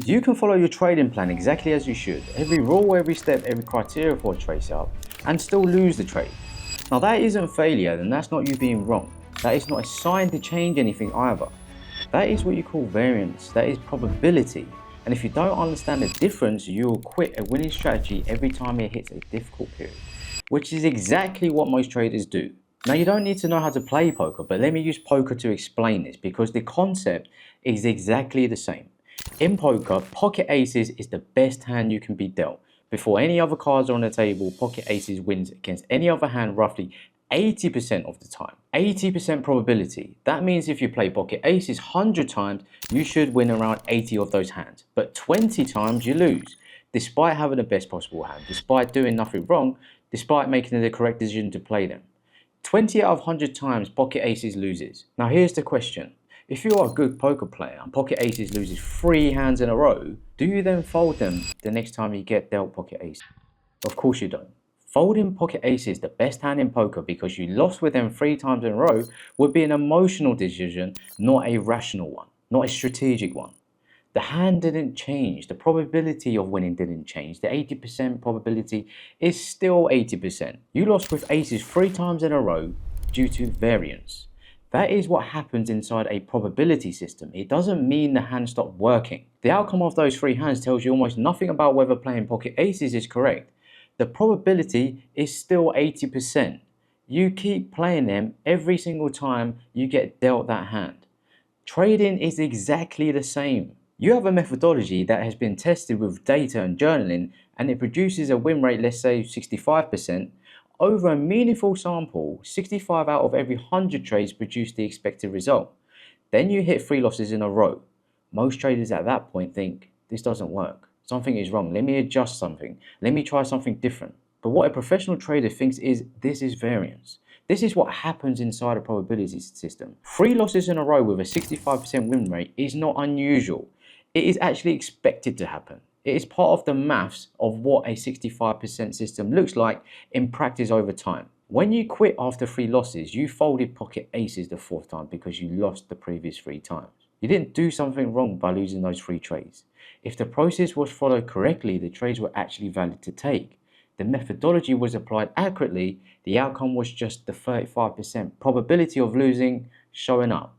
You can follow your trading plan exactly as you should, every rule, every step, every criteria for a trade setup, and still lose the trade. Now that isn't failure, then that's not you being wrong. That is not a sign to change anything either. That is what you call variance, that is probability. And if you don't understand the difference, you will quit a winning strategy every time it hits a difficult period, which is exactly what most traders do. Now you don't need to know how to play poker, but let me use poker to explain this because the concept is exactly the same. In poker, pocket aces is the best hand you can be dealt. Before any other cards are on the table, pocket aces wins against any other hand roughly 80% of the time. 80% probability. That means if you play pocket aces 100 times, you should win around 80 of those hands. But 20 times you lose, despite having the best possible hand, despite doing nothing wrong, despite making the correct decision to play them. 20 out of 100 times pocket aces loses. Now here's the question. If you are a good poker player and pocket aces loses 3 hands in a row, do you then fold them the next time you get dealt pocket aces? Of course you don't. Folding pocket aces, the best hand in poker because you lost with them 3 times in a row, would be an emotional decision, not a rational one, not a strategic one. The hand didn't change. The probability of winning didn't change. The 80% probability is still 80%. You lost with aces 3 times in a row due to variance. That is what happens inside a probability system. It doesn't mean the hand stopped working. The outcome of those 3 hands tells you almost nothing about whether playing pocket aces is correct. The probability is still 80%. You keep playing them every single time you get dealt that hand. Trading is exactly the same. You have a methodology that has been tested with data and journaling and it produces a win rate, let's say 65%. Over a meaningful sample, 65 out of every 100 trades produce the expected result. Then you hit 3 losses in a row. Most traders at that point think, this doesn't work. Something is wrong. Let me adjust something. Let me try something different. But what a professional trader thinks is, this is variance. This is what happens inside a probability system. 3 losses in a row with a 65% win rate is not unusual. It is actually expected to happen. It is part of the maths of what a 65% system looks like in practice over time. When you quit after 3 losses, you folded pocket aces the 4th time because you lost the previous 3 times. You didn't do something wrong by losing those 3 trades. If the process was followed correctly, the trades were actually valid to take. The methodology was applied accurately, the outcome was just the 35% probability of losing showing up.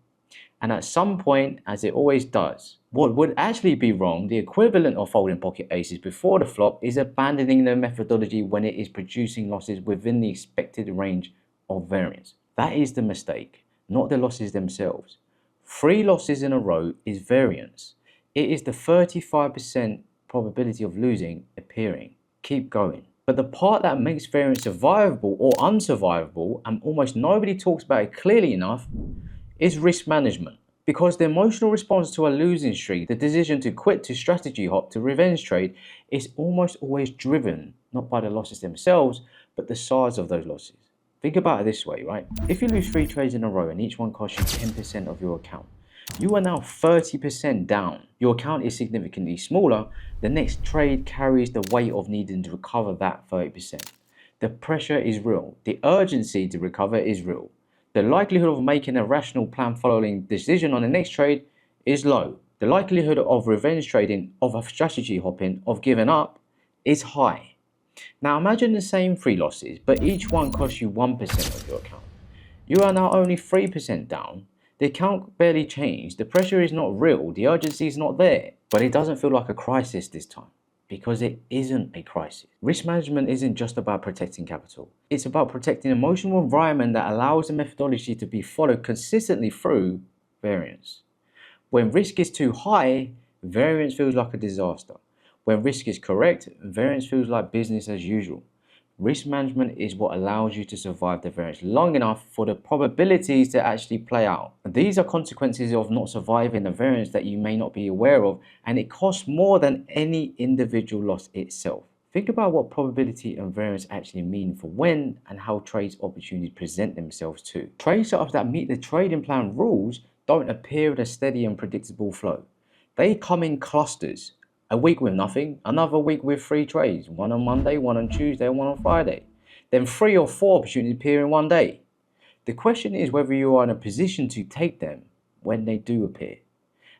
And at some point, as it always does, what would actually be wrong, the equivalent of folding pocket aces before the flop, is abandoning the methodology when it is producing losses within the expected range of variance. That is the mistake, not the losses themselves. 3 losses in a row is variance. It is the 35% probability of losing appearing. Keep going. But the part that makes variance survivable or unsurvivable, and almost nobody talks about it clearly enough, is risk management. Because the emotional response to a losing streak, the decision to quit, to strategy hop, to revenge trade, is almost always driven not by the losses themselves, but the size of those losses. Think about it this way, right? If you lose 3 trades in a row and each one costs you 10% of your account, you are now 30% down. Your account is significantly smaller. The next trade carries the weight of needing to recover that 30%. The pressure is real. The urgency to recover is real. The likelihood of making a rational plan following decision on the next trade is low. The likelihood of revenge trading, of strategy hopping, of giving up is high. Now imagine the same 3 losses, but each one costs you 1% of your account. You are now only 3% down. The account barely changed. The pressure is not real. The urgency is not there. But it doesn't feel like a crisis this time, because it isn't a crisis. Risk management isn't just about protecting capital. It's about protecting an emotional environment that allows the methodology to be followed consistently through variance. When risk is too high, variance feels like a disaster. When risk is correct, variance feels like business as usual. Risk management is what allows you to survive the variance long enough for the probabilities to actually play out. These are consequences of not surviving the variance that you may not be aware of, and it costs more than any individual loss itself. Think about what probability and variance actually mean for when and how trades opportunities present themselves too. Trade setups that meet the trading plan rules don't appear in a steady and predictable flow. They come in clusters. A week with nothing, another week with 3 trades, one on Monday, one on Tuesday, one on Friday. Then 3 or 4 opportunities appear in one day. The question is whether you are in a position to take them when they do appear.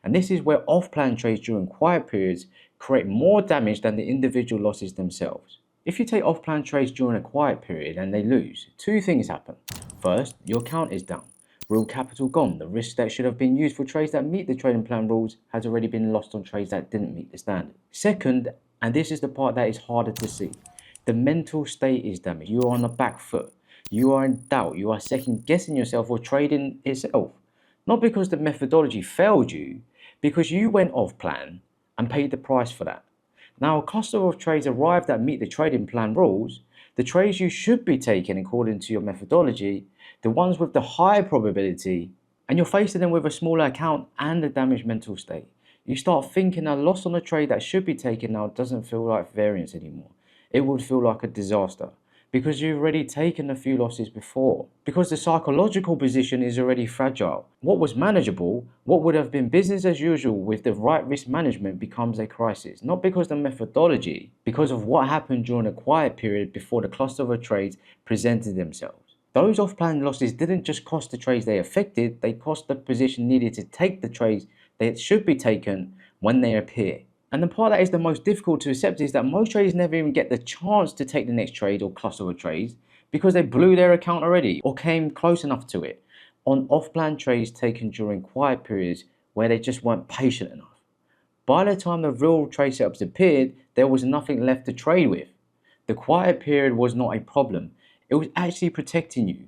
And this is where off-plan trades during quiet periods create more damage than the individual losses themselves. If you take off-plan trades during a quiet period and they lose, two things happen. First, your account is down. Real capital gone. The risk that should have been used for trades that meet the trading plan rules has already been lost on trades that didn't meet the standard. Second, and this is the part that is harder to see, the mental state is damaged. You are on the back foot. You are in doubt. You are second guessing yourself or trading itself. Not because the methodology failed you, because you went off plan and paid the price for that. Now, a cluster of trades arrive that meet the trading plan rules, the trades you should be taking according to your methodology, the ones with the high probability, and you're facing them with a smaller account and a damaged mental state. You start thinking a loss on a trade that should be taken now doesn't feel like variance anymore. It would feel like a disaster because you've already taken a few losses before. Because the psychological position is already fragile. What was manageable, what would have been business as usual with the right risk management becomes a crisis. Not because of the methodology, because of what happened during a quiet period before the cluster of trades presented themselves. Those off-plan losses didn't just cost the trades they affected, they cost the position needed to take the trades that should be taken when they appear. And the part that is the most difficult to accept is that most traders never even get the chance to take the next trade or cluster of trades because they blew their account already or came close enough to it on off-plan trades taken during quiet periods where they just weren't patient enough. By the time the real trade setups appeared, there was nothing left to trade with. The quiet period was not a problem. It was actually protecting you.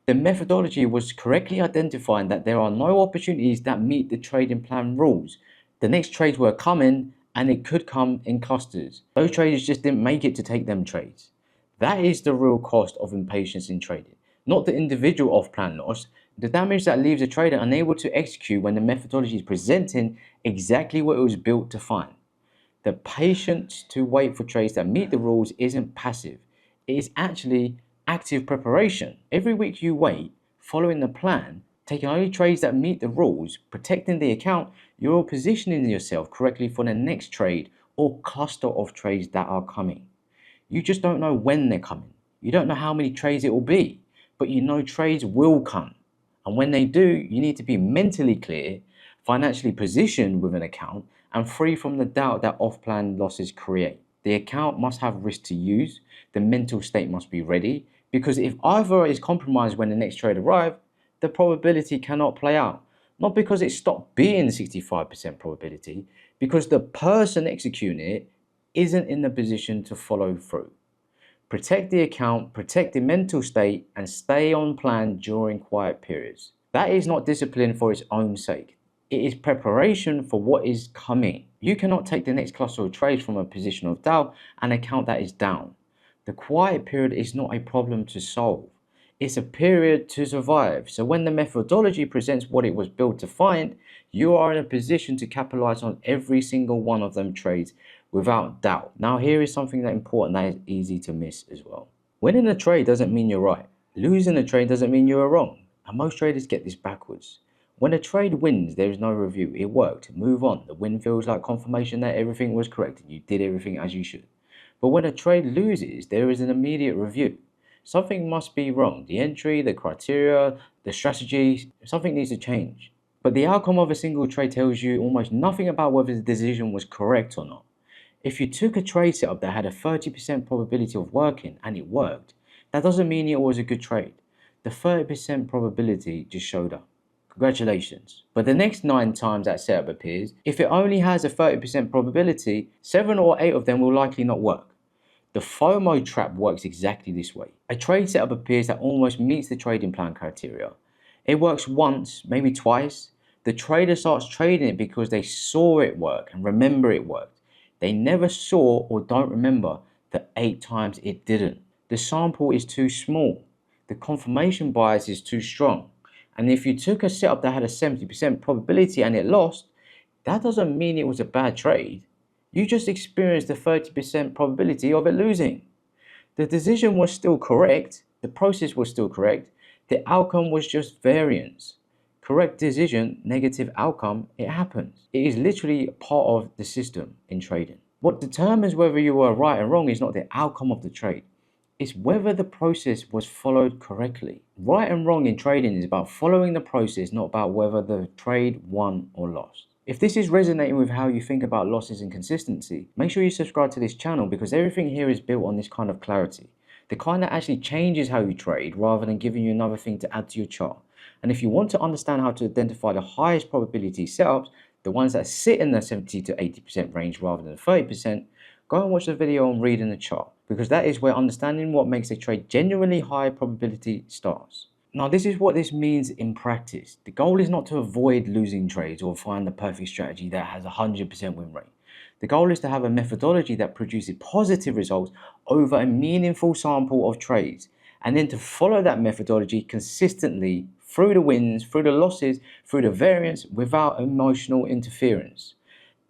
The methodology was correctly identifying that there are no opportunities that meet the trading plan rules. The next trades were coming and it could come in clusters. Those traders just didn't make it to take them trades. That is the real cost of impatience in trading. Not the individual off-plan loss, the damage that leaves a trader unable to execute when the methodology is presenting exactly what it was built to find. The patience to wait for trades that meet the rules isn't passive. It is actually active preparation. Every week you wait, following the plan, taking only trades that meet the rules, protecting the account, you're positioning yourself correctly for the next trade or cluster of trades that are coming. You just don't know when they're coming. You don't know how many trades it will be, but you know trades will come. And when they do, you need to be mentally clear, financially positioned with an account, and free from the doubt that off-plan losses create. The account must have risk to use, the mental state must be ready, because if either is compromised when the next trade arrives, the probability cannot play out. Not because it stopped being 65% probability, because the person executing it isn't in the position to follow through. Protect the account, protect the mental state, and stay on plan during quiet periods. That is not discipline for its own sake. It is preparation for what is coming. You cannot take the next cluster of trades from a position of doubt and account that is down. The quiet period is not a problem to solve. It's a period to survive. So when the methodology presents what it was built to find, you are in a position to capitalize on every single one of them trades without doubt. Now here is something that important that is easy to miss as well. Winning a trade doesn't mean you're right. Losing a trade doesn't mean you are wrong. And most traders get this backwards. When a trade wins, there is no review. It worked. Move on. The win feels like confirmation that everything was correct and you did everything as you should. But when a trade loses, there is an immediate review. Something must be wrong. The entry, the criteria, the strategy, something needs to change. But the outcome of a single trade tells you almost nothing about whether the decision was correct or not. If you took a trade setup that had a 30% probability of working and it worked, that doesn't mean it was a good trade. The 30% probability just showed up. Congratulations. But the next 9 times that setup appears, if it only has a 30% probability, 7 or 8 of them will likely not work. The FOMO trap works exactly this way. A trade setup appears that almost meets the trading plan criteria. It works once, maybe twice. The trader starts trading it because they saw it work and remember it worked. They never saw or don't remember the 8 times it didn't. The sample is too small. The confirmation bias is too strong. And if you took a setup that had a 70% probability and it lost, that doesn't mean it was a bad trade. You just experienced the 30% probability of it losing. The decision was still correct, the process was still correct, the outcome was just variance. Correct decision, negative outcome, it happens. It is literally part of the system in trading. What determines whether you are right and wrong is not the outcome of the trade. It's whether the process was followed correctly. Right and wrong in trading is about following the process, not about whether the trade won or lost. If this is resonating with how you think about losses and consistency, make sure you subscribe to this channel because everything here is built on this kind of clarity. The kind that actually changes how you trade rather than giving you another thing to add to your chart. And if you want to understand how to identify the highest probability setups, the ones that sit in the 70 to 80% range rather than 30%, go and watch the video on reading the chart, because that is where understanding what makes a trade genuinely high probability starts. Now, this is what this means in practice. The goal is not to avoid losing trades or find the perfect strategy that has a 100% win rate. The goal is to have a methodology that produces positive results over a meaningful sample of trades, and then to follow that methodology consistently through the wins, through the losses, through the variance without emotional interference.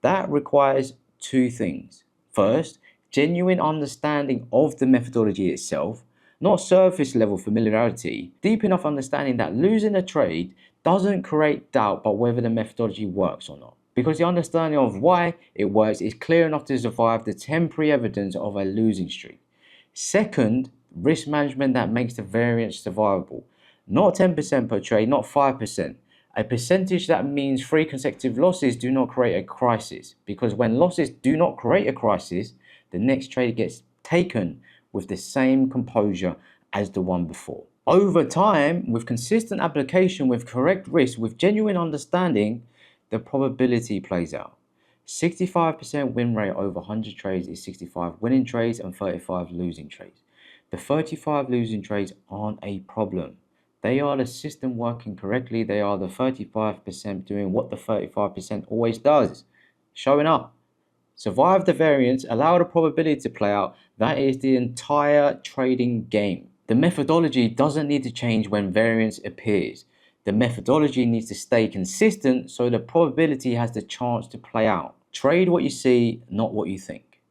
That requires two things. First, genuine understanding of the methodology itself, not surface level familiarity, deep enough understanding that losing a trade doesn't create doubt about whether the methodology works or not, because the understanding of why it works is clear enough to survive the temporary evidence of a losing streak. Second, risk management that makes the variance survivable, not 10% per trade, not 5%. A percentage that means 3 consecutive losses do not create a crisis, because when losses do not create a crisis, the next trade gets taken with the same composure as the one before. Over time, with consistent application, with correct risk, with genuine understanding, the probability plays out. 65% win rate over 100 trades is 65 winning trades and 35 losing trades. The 35 losing trades aren't a problem. They are the system working correctly. They are the 35% doing what the 35% always does, showing up. Survive the variance, allow the probability to play out. That is the entire trading game. The methodology doesn't need to change when variance appears. The methodology needs to stay consistent so the probability has the chance to play out. Trade what you see, not what you think.